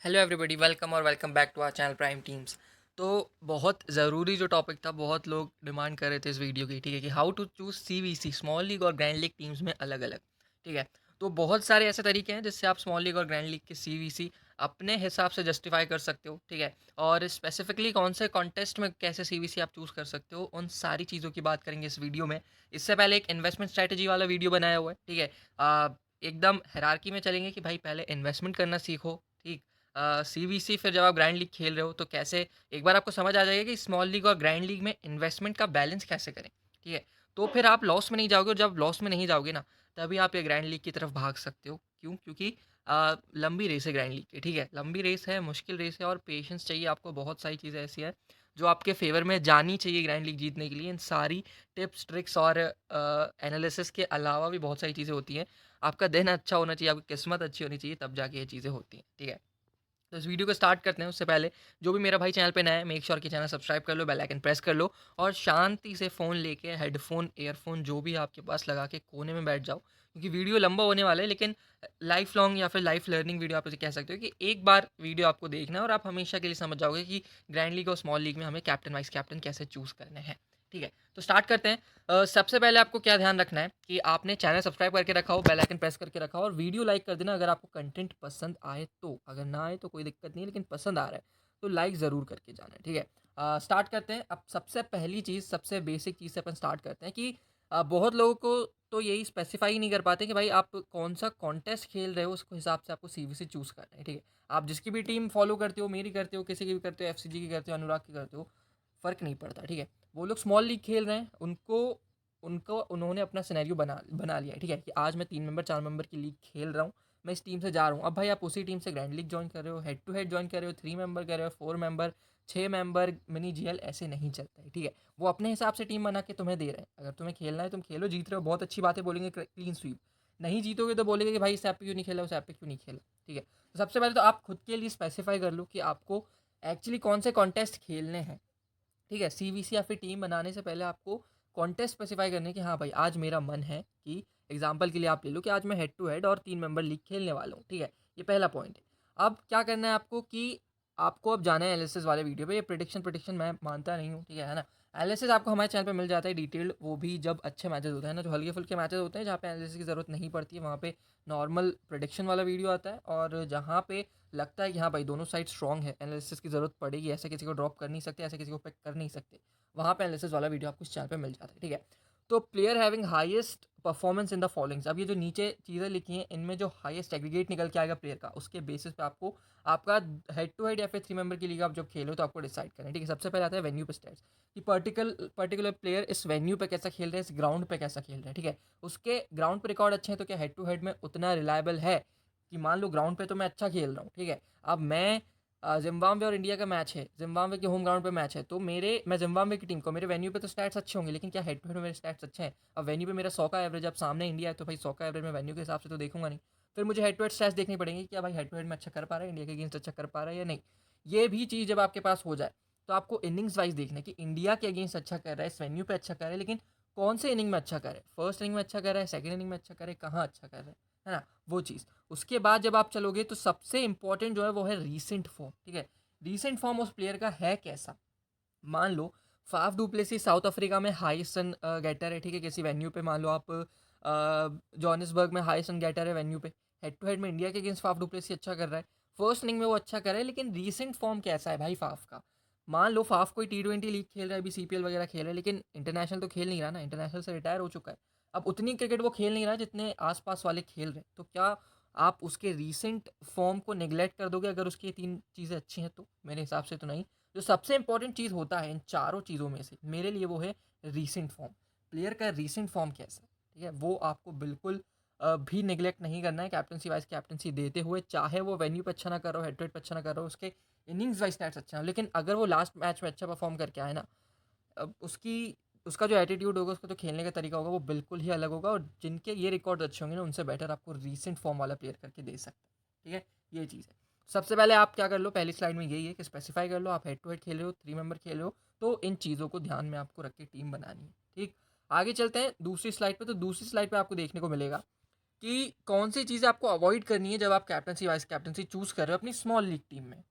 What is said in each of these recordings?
Hello everybody, welcome back to our channel Prime Teams. तो बहुत ज़रूरी जो टॉपिक था, बहुत लोग डिमांड कर रहे थे इस वीडियो की, ठीक है, कि how to choose CVC small league और ग्रैंड लीग टीम्स में अलग अलग। ठीक है, तो बहुत सारे ऐसे तरीके हैं जिससे आप स्मॉल लीग और ग्रैंड लीग के सीवीसी अपने हिसाब से जस्टिफाई कर सकते हो। ठीक है, और स्पेसिफिकली कौन से कॉन्टेस्ट में कैसे सीवीसी आप चूज़ कर सकते हो, उन सारी चीज़ों की बात करेंगे इस वीडियो में। इससे पहले एक इन्वेस्टमेंट स्ट्रैटेजी वाला वीडियो बनाया हुआ है। ठीक है, एकदम हायरार्की में चलेंगे कि भाई पहले इन्वेस्टमेंट करना सीखो। ठीक, सीवीसी फिर जब आप ग्रैंड लीग खेल रहे हो तो कैसे एक बार आपको समझ आ जाएगा कि स्मॉल लीग और ग्रैंड लीग में इन्वेस्टमेंट का बैलेंस कैसे करें। ठीक है, तो फिर आप लॉस में नहीं जाओगे, और जब लॉस में नहीं जाओगे ना, तभी आप ये ग्रैंड लीग की तरफ भाग सकते हो। क्यों? क्योंकि लंबी रेस है ग्रैंड लीग की। ठीक है, लंबी रेस है, मुश्किल रेस है, और पेशेंस चाहिए आपको। बहुत सारी चीज़ें ऐसी हैं जो आपके फेवर में जानी चाहिए ग्रैंड लीग जीतने के लिए। इन सारी टिप्स ट्रिक्स और एनालिसिस के अलावा भी बहुत सारी चीज़ें होती हैं। आपका दिन अच्छा होना चाहिए, आपकी किस्मत अच्छी होनी चाहिए, तब जाके ये चीज़ें होती हैं। ठीक है, तो इस वीडियो को स्टार्ट करते हैं। उससे पहले जो भी मेरा भाई चैनल पे नया है, मेक श्योर कि चैनल सब्सक्राइब कर लो, बेल आइकन प्रेस कर लो, और शांति से फ़ोन लेके हेडफोन ईयरफोन जो भी आपके पास लगा के कोने में बैठ जाओ, क्योंकि वीडियो लंबा होने वाला है। लेकिन लाइफ लॉन्ग या फिर लाइफ लर्निंग वीडियो आप इसे कह सकते हो, कि एक बार वीडियो आपको देखना है और आप हमेशा के लिए समझ जाओगे कि ग्रैंड लीग और स्मॉल लीग में हमें कैप्टन वाइस कैप्टन कैसे चूज़ करने हैं। ठीक है, तो स्टार्ट करते हैं। सबसे पहले आपको क्या ध्यान रखना है कि आपने चैनल सब्सक्राइब करके रखा हो, बेल आइकन प्रेस करके रखा हो, और वीडियो लाइक कर देना अगर आपको कंटेंट पसंद आए तो। अगर ना आए तो कोई दिक्कत नहीं है, लेकिन पसंद आ रहा है तो लाइक ज़रूर करके जाना है। ठीक है, स्टार्ट करते हैं। अब सबसे पहली चीज़, सबसे बेसिक चीज़ से अपन स्टार्ट करते हैं कि बहुत लोगों को तो यही स्पेसिफाई नहीं कर पाते कि भाई आप कौन सा कॉन्टेस्ट खेल रहे हो, उसके हिसाब से आपको सीवीसी चूज़ करना है। ठीक है, आप जिसकी भी टीम फॉलो करते हो, मेरी करते हो, किसी की भी करते हो, एफसीजी की करते हो, अनुराग की करते हो, फ़र्क नहीं पड़ता। ठीक है, वो लोग स्मॉल लीग खेल रहे हैं, उनको उनको उन्होंने अपना सिनेरियो बना बना लिया है। ठीक है, कि आज मैं 3 मेंबर 4 मेंबर की लीग खेल रहा हूँ, मैं इस टीम से जा रहा हूँ। अब भाई आप उसी टीम से ग्रैंड लीग ज्वाइन कर रहे हो, हेड टू हेड ज्वाइन कर रहे हो, 3 मेंबर कर रहे हो, 4 मेंबर, 6 मेंबर मिनी जीएल, ऐसे नहीं चलता है। ठीक है, वो अपने हिसाब से टीम बना के तुम्हें दे रहे हैं। अगर तुम्हें खेलना है तुम खेलो, जीत रहे हो बहुत अच्छी बात है, बोलेंगे क्लीन स्वीप। नहीं जीतोगे तो बोलेंगे कि भाई इस ऐप पे क्यों नहीं खेला, उस ऐप पे क्यों नहीं खेला। ठीक है, तो सबसे पहले तो आप खुद के लिए स्पेसिफाई कर लो कि आपको एक्चुअली कौन से कॉन्टेस्ट खेलने हैं। ठीक है, सीवीसी या फिर टीम बनाने से पहले आपको कॉन्टेस्ट स्पेसिफाई करने कि हाँ भाई आज मेरा मन है कि एग्जांपल के लिए आप ले लो कि आज मैं हेड टू हेड और 3 मेंबर लीग खेलने वाला हूँ। ठीक है, ये पहला पॉइंट है। अब क्या करना है आपको कि आपको अब जाना है एनालिसिस वाले वीडियो पे। ये प्रिडिक्शन मैं मानता नहीं हूँ, ठीक है ना। एनालिसिस आपको हमारे चैनल पे मिल जाता है डिटेल्ड, वो भी जब अच्छे मैचेस होते हैं ना। जो हल्के फुल्के मैचेस होते हैं जहाँ पे एनालिसिस की ज़रूरत नहीं पड़ती है, वहाँ पे नॉर्मल प्रिडिक्शन वाला वीडियो आता है। और जहाँ पे लगता है कि हाँ भाई दोनों साइड स्ट्रॉन्ग है, एनालिसिस की ज़रूरत पड़ेगी, ऐसे किसी को ड्रॉप कर नहीं सकते, ऐसे किसी को पिक कर नहीं सकते, वहाँ पे एनालिसिस वाला वीडियो आपको इस चैनल पे मिल जाता है। ठीक है, तो player having highest performance in the followings. अब ये जो नीचे चीज़ें लिखी हैं, इनमें जो हाईएस्ट एग्रीगेट निकल के आएगा प्लेयर का, उसके बेसिस पे आपको आपका हेड टू हेड या फिर 3 मेंबर की लीग आप जब खेलो तो आपको डिसाइड करना है। ठीक है, सबसे पहले आता है वेन्यू पे स्टैट्स, कि पर्टिकुलर प्लेयर इस वेन्यू पे कैसा खेल रहा है, इस ग्राउंड पे कैसा खेल रहा है। ठीक है, उसके ग्राउंड पे रिकॉर्ड अच्छे हैं तो क्या हेड टू हेड में उतना रिलायबल है कि मान लो ग्राउंड पे तो मैं अच्छा खेल रहा हूँ। ठीक है, अब मैं जिम्बाब्वे और इंडिया का मैच है, जिम्बाब्वे के होम ग्राउंड पे मैच है, तो मैं जिम्बाब्वे की टीम को, मेरे वेन्यू पे तो स्टैट्स अच्छे होंगे, लेकिन क्या हेड टू हेड में मेरे स्टैट्स अच्छे हैं? अब वेन्यू पे मेरा 100 का एवरेज, अब सामने इंडिया है तो भाई 100 का एवरेज मैं वेन्यू के हिसाब से तो देखूंगा नहीं। फिर मुझे हेड टू हेड स्टैट्स देखनी पड़ेंगी, क्या भाई हेड टू हेड में अच्छा कर पा रहा है, इंडिया के अगेंस्ट अच्छा कर पा रहा है या नहीं। ये भी चीज़ जब आपके पास हो जाए तो आपको इनिंग्स वाइज देखना है कि इंडिया के अगेंस्ट अच्छा कर रहा है, इस वेन्यू पे अच्छा कर रहा है, लेकिन कौन से इनिंग में अच्छा कर रहा है, फर्स्ट इनिंग में अच्छा कर रहा है, सेकंड इनिंग में अच्छा कर रहा है, कहाँ अच्छा कर रहा है ना, वो चीज़। उसके बाद जब आप चलोगे तो सबसे इंपॉर्टेंट जो है वो है रीसेंट फॉर्म। ठीक है, रीसेंट फॉर्म उस प्लेयर का है कैसा। मान लो फाफ डुप्लेसी साउथ अफ्रीका में हाईएस्ट रन गेटर है। ठीक है, किसी वेन्यू पे मान लो आप जोहानिसबर्ग में हाईएस्ट रन गेटर है वेन्यू पे। हेड टू हेड में इंडिया के अगेंस्ट फाफ डुप्लेसी अच्छा कर रहा है, फर्स्ट इनिंग में वो अच्छा कर रहा है, लेकिन रीसेंट फॉर्म कैसा है भाई फाफ का। मान लो फाफ कोई T20 लीग खेल रहा है, अभी सीपीएल वगैरह खेल रहा है, लेकिन इंटरनेशनल तो खेल नहीं रहा ना, इंटरनेशनल से रिटायर हो चुका है। अब उतनी क्रिकेट वो खेल नहीं रहा जितने आसपास वाले खेल रहे हैं, तो क्या आप उसके रीसेंट फॉर्म को निगलेक्ट कर दोगे अगर उसकी ये तीन चीज़ें अच्छी हैं? तो मेरे हिसाब से तो नहीं। जो सबसे इंपॉर्टेंट चीज़ होता है इन चारों चीज़ों में से मेरे लिए वो है रीसेंट फॉर्म। प्लेयर का रीसेंट फॉर्म कैसा है, ठीक है, वो आपको बिल्कुल भी निगलेक्ट नहीं करना है कैप्टनसी वाइज कैप्टनसी देते हुए। चाहे वो वेन्यू पे अच्छा ना कर रहा हो, हेड टू हेड पे अच्छा ना कर रहा हो, उसके इनिंग्स वाइज स्टैट्स अच्छा है, लेकिन अगर वो लास्ट मैच में अच्छा परफॉर्म करके आए ना, अब उसकी उसका जो एटीट्यूड होगा, उसका जो खेलने का तरीका होगा, वो बिल्कुल ही अलग होगा। और जिनके ये रिकॉर्ड अच्छे होंगे ना, उनसे बेटर आपको रीसेंट फॉर्म वाला प्लेयर करके दे सकता है। ठीक है, ये चीज़ है। सबसे पहले आप क्या कर लो, पहली स्लाइड में यही है कि स्पेसिफाई कर लो आप हेड टू हेड खेल रहे हो, 3 मेंबर खेल रहे हो, तो इन चीज़ों को ध्यान में आपको रख के टीम बनानी है। ठीक, आगे चलते हैं दूसरी स्लाइड पे। तो दूसरी स्लाइड पे आपको देखने को मिलेगा कि कौन सी चीज़ें आपको अवॉइड करनी है जब आप कैप्टनसी वाइस कैप्टनसी चूज़ कर रहे हो अपनी स्मॉल लीग टीम में,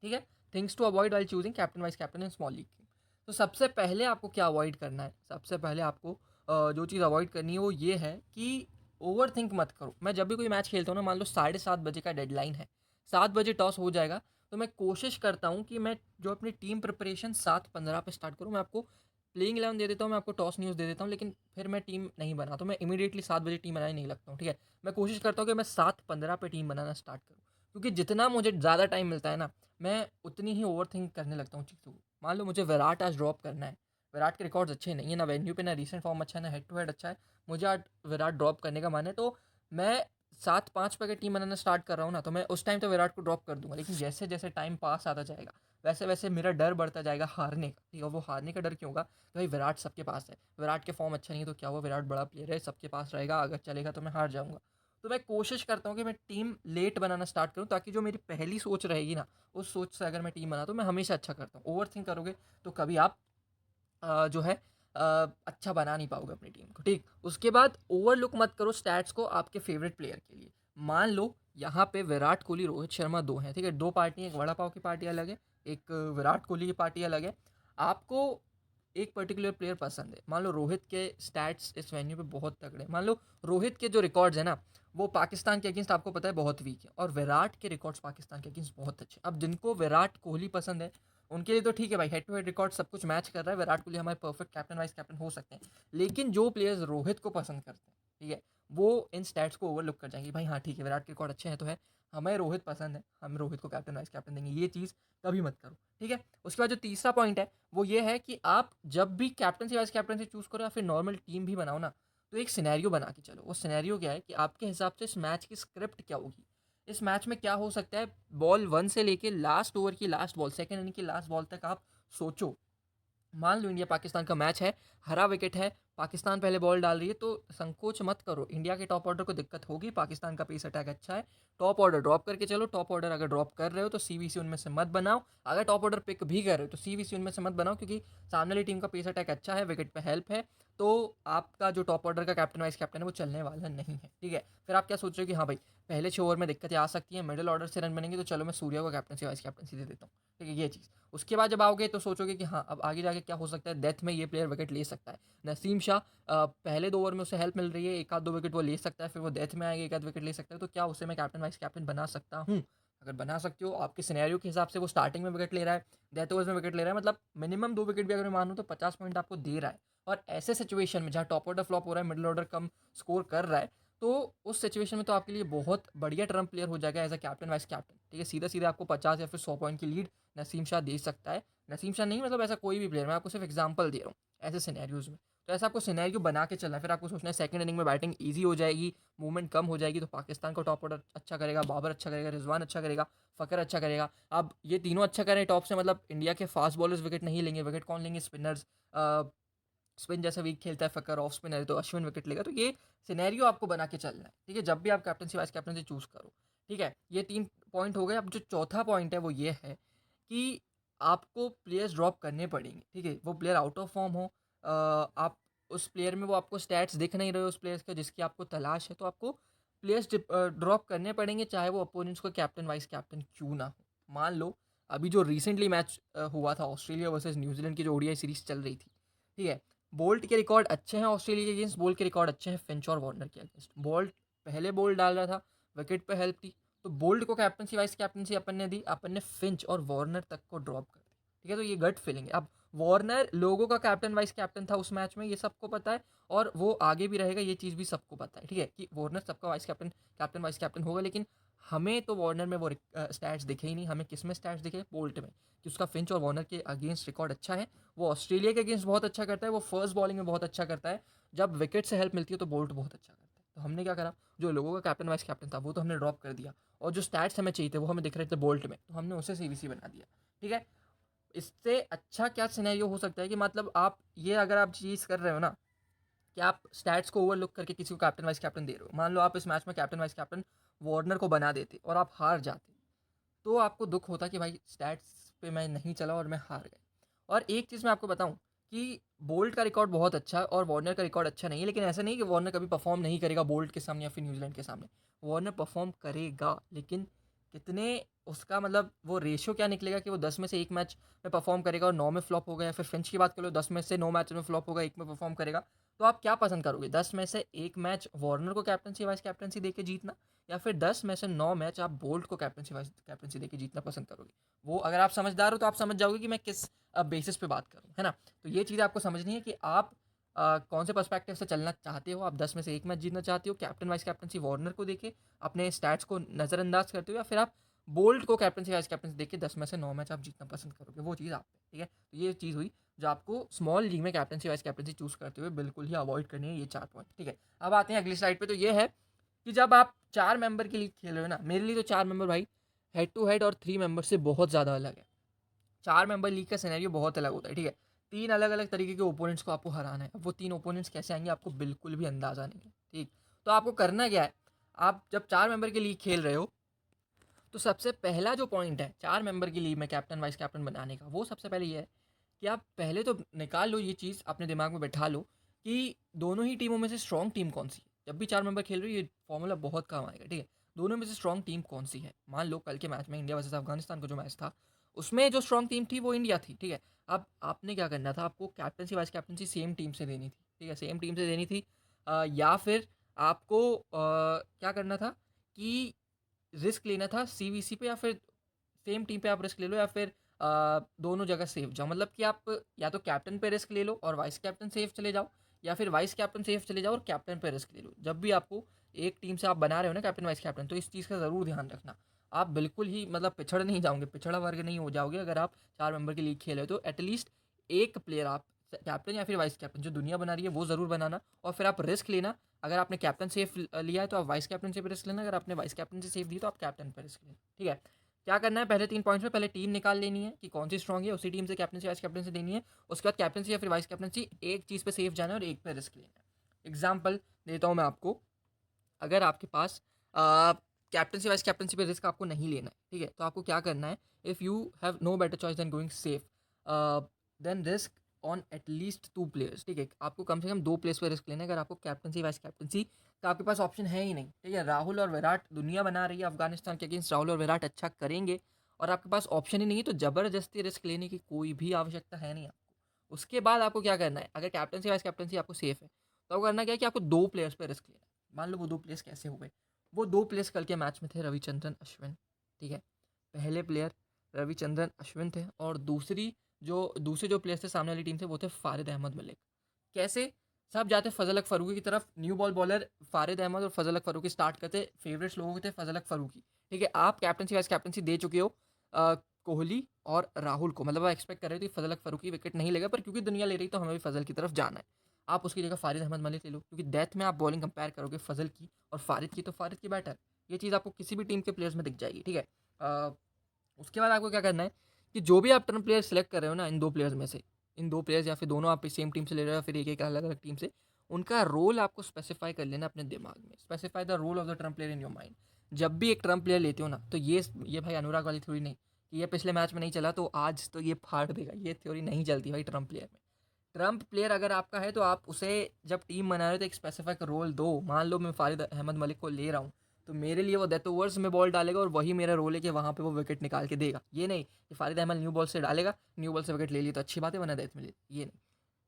ठीक है। Things to avoid while choosing captain vice captain in small league team. तो सबसे पहले आपको क्या अवॉइड करना है, सबसे पहले आपको जो चीज़ अवॉइड करनी है वो ये है कि ओवर थिंक मत करो। मैं जब भी कोई मैच खेलता हूँ ना, मान लो 7:30 बजे का डेडलाइन है, 7 बजे टॉस हो जाएगा, तो मैं कोशिश करता हूँ कि मैं जो अपनी टीम प्रिपरेशन 7:15 पे स्टार्ट करूँ। मैं आपको प्लेइंग 11 दे देता हूँ, मैं आपको टॉस न्यूज़ दे देता हूँ, लेकिन फिर मैं टीम नहीं बनाता, तो मैं इमीडिएटली 7 बजे टीम बनाने नहीं लगता हूँ, ठीक है। मैं कोशिश करता हूँ कि मैं 7:15 पे टीम बनाना स्टार्ट करूँ, क्योंकि जितना मुझे ज़्यादा टाइम मिलता है ना, मैं उतनी ही ओवर थिंक करने लगता हूँ चीज़ों को। मान लो मुझे विराट आज ड्रॉप करना है, विराट के रिकॉर्ड्स अच्छे नहीं है, ना वेन्यू पे ना रिसेंट फॉर्म अच्छा है, ना हेड टू हेड अच्छा है, मुझे आज विराट ड्रॉप करने का मन है, तो मैं 7:05 पे अगर टीम बनाना स्टार्ट कर रहा हूँ ना, तो मैं उस टाइम तो विराट को ड्रॉप कर दूंगा, लेकिन जैसे जैसे टाइम पास आता जाएगा वैसे वैसे मेरा डर बढ़ता जाएगा हारने का, ठीक है। वो हारने का डर क्यों होगा कि भाई विराट सबके पास है, विराट के फॉर्म अच्छा नहीं है तो क्या हुआ, विराट बड़ा प्लेयर है, सबके पास रहेगा, अगर चलेगा तो मैं हार जाऊंगा। तो मैं कोशिश करता हूँ कि मैं टीम लेट बनाना स्टार्ट करूँ, ताकि जो मेरी पहली सोच रहेगी ना, उस सोच से अगर मैं टीम बनाता हूँ, मैं हमेशा अच्छा करता हूँ। ओवर थिंक करोगे तो कभी आप जो है अच्छा बना नहीं पाओगे अपनी टीम को, ठीक। उसके बाद ओवरलुक मत करो स्टैट्स को आपके फेवरेट प्लेयर के लिए। मान लो यहाँ पे विराट कोहली, रोहित शर्मा दो हैं, ठीक है। दो पार्टी, एक वड़ा पाव की पार्टी अलग है, एक विराट कोहली की पार्टी अलग है। आपको एक पर्टिकुलर प्लेयर पसंद है, मान लो रोहित के स्टैट्स इस वेन्यू पे बहुत तगड़े, मान लो रोहित के जो रिकॉर्ड्स है ना, वो पाकिस्तान के अगेंस्ट आपको पता है बहुत वीक है, और विराट के रिकॉर्ड्स पाकिस्तान के अगेंस्ट बहुत अच्छे। अब जिनको विराट कोहली पसंद है उनके लिए तो ठीक है भाई, हेड टू हेड रिकॉर्ड सब कुछ मैच कर रहा है, विराट कोहली हमारे परफेक्ट कैप्टन वाइस कैप्टन हो सकते हैं। लेकिन जो प्लेयर्स रोहित को पसंद करते हैं, ठीक है, वो इन स्टैट्स को ओवरलुक कर जाएंगे। भाई हाँ ठीक है, विराट के रिकॉर्ड अच्छे हैं तो है, हमें रोहित पसंद है, हम रोहित को कैप्टन वाइस कैप्टन देंगे, ये चीज़ कभी मत करो, ठीक है। उसके बाद जो तीसरा पॉइंट है वो ये है कि आप जब भी कैप्टन वाइस कैप्टन से चूज करो या फिर नॉर्मल टीम भी बनाओ ना, तो एक सिनेरियो बना के चलो। वो सिनेरियो क्या है कि आपके हिसाब से इस मैच की स्क्रिप्ट क्या होगी, इस मैच में क्या हो सकता है, बॉल 1 से लेके लास्ट ओवर की लास्ट बॉल, सेकंड इनिंग की लास्ट बॉल तक आप सोचो। मान लो इंडिया पाकिस्तान का मैच है, हरा विकेट है, पाकिस्तान पहले बॉल डाल रही है, तो संकोच मत करो, इंडिया के टॉप ऑर्डर को दिक्कत होगी, पाकिस्तान का पेस अटैक अच्छा है, टॉप ऑर्डर ड्रॉप करके चलो। टॉप ऑर्डर अगर ड्रॉप कर रहे हो तो सीवीसी उनमें से मत बनाओ, अगर टॉप ऑर्डर पिक भी कर रहे हो तो सीवीसी उनमें से मत बनाओ, क्योंकि सामने वाली टीम का पेस अटैक अच्छा है, विकेट पे हेल्प है, तो आपका जो टॉप ऑर्डर का कैप्टन वाइस कैप्टन है वो चलने वाला नहीं है, ठीक है। फिर आप क्या सोच रहे हो कि हाँ भाई पहले 6 ओवर में दिक्कतें आ सकती हैं, मिडिल ऑर्डर से रन बनेंगे, तो चलो मैं सूर्या को कैप्टनसी वाइस कैप्टनसी दे देता हूँ, ठीक है, ये चीज़। उसके बाद जब आओगे तो सोचोगे कि हाँ अब आगे जाके क्या हो सकता है, डेथ में ये प्लेयर विकेट ले सकता है। नसीम शाह पहले 2 ओवर में उसे हेल्प मिल रही है, एक आध दो विकेट वो ले सकता है, फिर वो डेथ में आएगा, एक आध विकेट ले सकता है, तो क्या उसे मैं कैप्टन वाइस कैप्टन बना सकता हूँ। अगर बना सकते हो, आपके सिनेरियो के हिसाब से वो स्टार्टिंग में विकेट ले रहा है, डेथ ओवर्स में विकेट ले रहा है, मतलब मिनिमम 2 विकेट भी अगर मैं मानूँ तो 50 पॉइंट आपको दे रहा है। और ऐसे सिचुएशन में जहाँ टॉप ऑर्डर फ्लॉप हो रहा है, मिडिल ऑर्डर कम स्कोर कर रहा है, तो उस सिचुएशन में तो आपके लिए बहुत बढ़िया टर्म प्लेयर हो जाएगा as a captain vice captain, ठीक है। सीधा सीधा आपको 50 या फिर 100 पॉइंट की लीड नसीम शाह दे सकता है। नसीम शाह नहीं, मतलब ऐसा कोई भी प्लेयर, मैं आपको सिर्फ एग्जांपल दे रहा हूँ ऐसे सिनेरियोज में। तो ऐसा आपको सिनेरियो बना के चलना है, फिर आपको सोचना है सेकंड इनिंग में बैटिंग ईजी हो जाएगी, मूवमेंट कम हो जाएगी, तो पाकिस्तान का टॉप ऑर्डर अच्छा करेगा, बाबर अच्छा करेगा, रिजवान अच्छा करेगा, फ़कर अच्छा करेगा। अब ये तीनों अच्छा करें टॉप से, मतलब इंडिया के फास्ट बॉलर्स विकेट नहीं लेंगे, विकेट कौन लेंगे, स्पिनर्स। स्पिन जैसा वीक खेलता है फ़कर, ऑफ स्पिनर है तो अश्विन विकेट लेगा, तो ये सिनेरियो आपको बना के चलना है, ठीक है, जब भी आप कैप्टनसी वाइस कैप्टनसी चूज़ करो, ठीक है। ये 3 पॉइंट हो गए। अब जो चौथा पॉइंट है वो ये है कि आपको प्लेयर्स ड्रॉप करने पड़ेंगे, ठीक है। वो प्लेयर आउट ऑफ फॉर्म हो, आप उस प्लेयर में वो आपको स्टैट्स दिख नहीं रहे हो उस प्लेयर्स के जिसकी आपको तलाश है, तो आपको प्लेयर्स ड्रॉप करने पड़ेंगे, चाहे वो अपोनेंट्स को कैप्टन वाइस कैप्टन क्यों ना हो। मान लो अभी जो रिसेंटली मैच हुआ था ऑस्ट्रेलिया वर्सेस न्यूजीलैंड की, जो ओडीआई सीरीज चल रही थी, ठीक है। बोल्ट के रिकॉर्ड अच्छे हैं ऑस्ट्रेलिया के अगेंस्ट, बोल्ट के रिकॉर्ड अच्छे हैं फिंच और वार्नर के अगेंस्ट। बोल्ट पहले बॉल डाल रहा था, विकेट पे हेल्प थी, तो बोल्ट को कैप्टनसी वाइस कैप्टनसी अपन ने दी, अपन ने फिंच और वार्नर तक को ड्रॉप कर दिया, ठीक है। तो ये गट फीलिंग है। अब वार्नर लोगों का कैप्टन वाइस कैप्टन था उस मैच में, ये सबको पता है, और वो आगे भी रहेगा, ये चीज़ भी सबको पता है, ठीक है, कि वार्नर सबका vice captain captain vice captain होगा। लेकिन हमें तो वार्नर में वो स्टैट्स दिखे ही नहीं, हमें किस में स्टैट्स दिखे, बोल्ट में, कि उसका फिंच और वार्नर के अगेंस्ट रिकॉर्ड अच्छा है, वो ऑस्ट्रेलिया के अगेंस्ट बहुत अच्छा करता है, वो फर्स्ट बॉलिंग में बहुत अच्छा करता है, जब विकेट से हेल्प मिलती है तो बोल्ट बहुत अच्छा करता है। तो हमने क्या करा, जो लोगों का कैप्टन वाइस कैप्टन था वो तो हमने ड्रॉप कर दिया, और जो स्टैट्स हमें चाहिए थे वो हमें दिख रहे थे बोल्ट में, तो हमने उसे सीवीसी बना दिया, ठीक है। इससे अच्छा क्या सिनेरियो हो सकता है कि मतलब आप ये अगर आप चीज़ कर रहे हो ना कि आप स्टैट्स को ओवरलुक करके किसी को कैप्टन वाइस कैप्टन दे रहे हो, मान लो आप इस मैच में कैप्टन वाइस कैप्टन वार्नर को बना देते और आप हार जाते, तो आपको दुख होता कि भाई स्टैट्स पे मैं नहीं चला और मैं हार गया। और एक चीज़ मैं आपको बताऊं कि बोल्ट का रिकॉर्ड बहुत अच्छा है और वार्नर का रिकॉर्ड अच्छा नहीं है, लेकिन ऐसा नहीं कि वार्नर कभी परफॉर्म नहीं करेगा बोल्ट के सामने या फिर न्यूजीलैंड के सामने। वार्नर परफॉर्म करेगा, लेकिन कितने उसका मतलब वो रेशियो क्या निकलेगा कि वो 10 में से 1 मैच में परफॉर्म करेगा और 9 में फ्लॉप होगा, या फिर फिंच की बात कर लो 10 में से 9 मैच में फ्लॉप होगा, 1 में परफॉर्म करेगा। तो आप क्या पसंद करोगे, 10 में से 1 मैच वार्नर को कैप्टनसी वाइस कैप्टनसी देके जीतना, या फिर 10 में से 9 मैच आप बोल्ट को कैप्टनसी वाइस कैप्टनसी देके जीतना पसंद करोगे? वो अगर आप समझदार हो तो आप समझ जाओगे कि मैं किस बेसिस पे बात करूँ, है ना? तो ये चीज़ आपको समझनी है कि आप कौन से पर्सपेक्टिव से चलना चाहते हो। आप 10 में से 1 मैच जीतना चाहते हो कैप्टन वाइस कैप्टनसी वार्नर को देके अपने स्टैट्स को नज़रअंदाज करते हो, या फिर आप बोल्ट को कैप्टनसी वाइस कैप्टनसी देके 10 में से 9 मैच आप जीतना पसंद करोगे। वो चीज़ आप पे, ठीक है? तो ये चीज़ हुई जो आपको स्मॉल लीग में कैप्टनसी वाइस कैप्टनसी चूज़ करते हुए बिल्कुल ही अवॉइड करनी है, ये 4 पॉइंट, ठीक है? अब आते हैं अगली स्लाइड पे। तो ये है कि जब आप 4 मेंबर की लीग खेल रहे हो ना, मेरे लिए तो 4 मेंबर भाई हेड टू हेड और 3 मेंबर से बहुत ज़्यादा अलग है। 4 मेंबर लीग का सिनेरियो बहुत अलग होता है, ठीक है? 3 अलग-अलग तरीके के ओपोनेंट्स को आपको हराना है। अब वो 3 ओपोनेंट्स कैसे आएँगे आपको बिल्कुल भी अंदाज़ा नहीं है, ठीक? तो आपको करना क्या है, आप जब 4 मेंबर की लीग खेल रहे हो, तो सबसे पहला जो पॉइंट है 4 मेंबर की लीग में कैप्टन वाइस कैप्टन बनाने का, वो सबसे पहले ये है कि आप पहले तो निकाल लो, ये चीज़ अपने दिमाग में बैठा लो कि दोनों ही टीमों में से स्ट्रॉन्ग टीम कौन सी है। जब भी 4 मेंबर खेल रहे हो ये फॉर्मूला बहुत काम आएगा, ठीक है? दोनों में से स्ट्रॉन्ग टीम कौन सी है। मान लो कल के मैच में इंडिया वर्सेस अफगानिस्तान का जो मैच था, उसमें जो स्ट्रॉन्ग टीम थी वो इंडिया थी, ठीक है? अब आपने क्या करना था, आपको captaincy vice captaincy same team से देनी थी, ठीक है? सेम टीम से देनी थी, या फिर आपको क्या करना था कि रिस्क लेना था सीवीसी पे, या फिर सेम टीम पे आप रिस्क ले लो, या फिर दोनों जगह सेफ जाओ। मतलब कि आप या तो कैप्टन पे रिस्क ले लो और वाइस कैप्टन सेफ चले जाओ, या फिर वाइस कैप्टन सेफ चले जाओ और कैप्टन पे रिस्क ले लो। जब भी आपको एक टीम से आप बना रहे हो ना कैप्टन वाइस कैप्टन, तो इस चीज़ का ज़रूर ध्यान रखना। आप बिल्कुल ही मतलब पिछड़ नहीं जाओगे, पिछड़ा वर्ग नहीं हो जाओगे अगर आप 4 मेंबर की लीग खेल रहे हो। तो एटलीस्ट एक प्लेयर आप कैप्टन या फिर वाइस कैप्टन जो दुनिया बना रही है वो ज़रूर बनाना, और फिर आप रिस्क लेना। अगर आपने कैप्टन सेफ लिया है तो आप वाइस कैप्टन से भी रिस्क लेना, अगर आपने वाइस कैप्टन से सेफ दी तो आप कैप्टन पर रिस्क लेना, ठीक है? क्या करना है, पहले 3 पॉइंट्स में पहले टीम निकाल लेनी है कि कौन सी स्ट्रॉन्ग है, उसी टीम से कैप्टनसी वाइस कैप्टनसी देनी है। उसके बाद कैप्टनसी या फिर वाइस कैप्टनसी एक चीज़ पे सेफ जाना है और एक पे रिस्क लेना है। एग्जाम्पल देता हूँ मैं आपको, अगर आपके पास कैप्टनसी वाइस कैप्टनसी पे रिस्क आपको नहीं लेना है, ठीक है? तो आपको क्या करना है, if you have no better choice then going safe, then risk on at least 2 players, ठीक है? आपको कम से कम 2 प्लेयर्स पे रिस्क लेना है अगर आपको कैप्टनसी वाइस कैप्टनसी का आपके पास ऑप्शन है ही नहीं, ठीक है? राहुल और विराट दुनिया बना रही है अफगानिस्तान के अगेंस्ट, राहुल और विराट अच्छा करेंगे और आपके पास ऑप्शन ही नहीं है, तो ज़बरदस्ती रिस्क लेने की कोई भी आवश्यकता है नहीं आपको। उसके बाद आपको क्या करना है, अगर कैप्टनसी वाइस कैप्टनसी आपको सेफ है, तो आपको करना क्या है कि आपको 2 प्लेयर्स पे रिस्क लेना है। मान लो वो 2 प्लेयर्स कैसे हो गए, वो 2 प्लेयर्स कल के मैच में थे रविचंद्रन अश्विन, ठीक है? पहले प्लेयर रविचंद्रन अश्विन थे और दूसरे जो प्लेयर्स थे सामने वाली टीम से, वो थे फारिद अहमद मलिक। कैसे? सब जाते फजल हक फ़ारूकी की तरफ, न्यू बॉल बॉलर फारिद अहमद और फजल हक फ़ारूकी स्टार्ट करते, फेवरेट्स लोगों के थे फजल हक फ़ारूकी, ठीक है? आप कैप्टनसी वाइस कैप्टनसी दे चुके हो कोहली और राहुल को, मतलब आप एक्सपेक्ट कर रहे थे फजल हक फ़ारूकी विकेट नहीं लेगा, पर क्योंकि दुनिया ले रही तो हमें भी फजल की तरफ जाना है। आप उसकी जगह फारिद अहमद मलिक ले लो, क्योंकि डेथ में आप बॉलिंग कंपेयर करोगे फजल की और फारिद की, तो फारिद की बेटर। ये चीज़ आपको किसी भी टीम के प्लेयर्स में दिख जाएगी, ठीक है? उसके बाद आपको क्या करना है कि जो भी आप टर्न प्लेयर सेलेक्ट कर रहे हो ना, इन 2 प्लेयर्स में से, इन 2 प्लेयर्स या फिर दोनों आप सेम टीम से ले रहे हो या फिर एक-एक अलग-अलग टीम से, उनका रोल आपको स्पेसिफाई कर लेना अपने दिमाग में। Specify the role of the term player in your mind. जब भी एक टर्म प्लेयर लेते हो ना, तो ये भाई अनुराग वाली थ्योरी नहीं कि ये पिछले मैच में नहीं चला तो आज तो ये फाड़ देगा, ये थ्योरी नहीं चलती भाई ट्रम्प प्लेयर में। ट्रम्प प्लेयर अगर आपका है तो आप उसे जब टीम बना रहे हो तो एक स्पेसिफिक रोल दो। मान लो मैं फारिद अहमद मलिक को ले रहा हूँ, तो मेरे लिए वो डेथ ओवर्स में बॉल डालेगा और वही मेरा रोल है कि वहाँ पे वो विकेट निकाल के देगा। ये नहीं कि फारिद अहमद न्यू बॉल से डालेगा, न्यू बॉल से विकेट ले ली तो अच्छी बात है, वरना डेथ मिले, ये नहीं।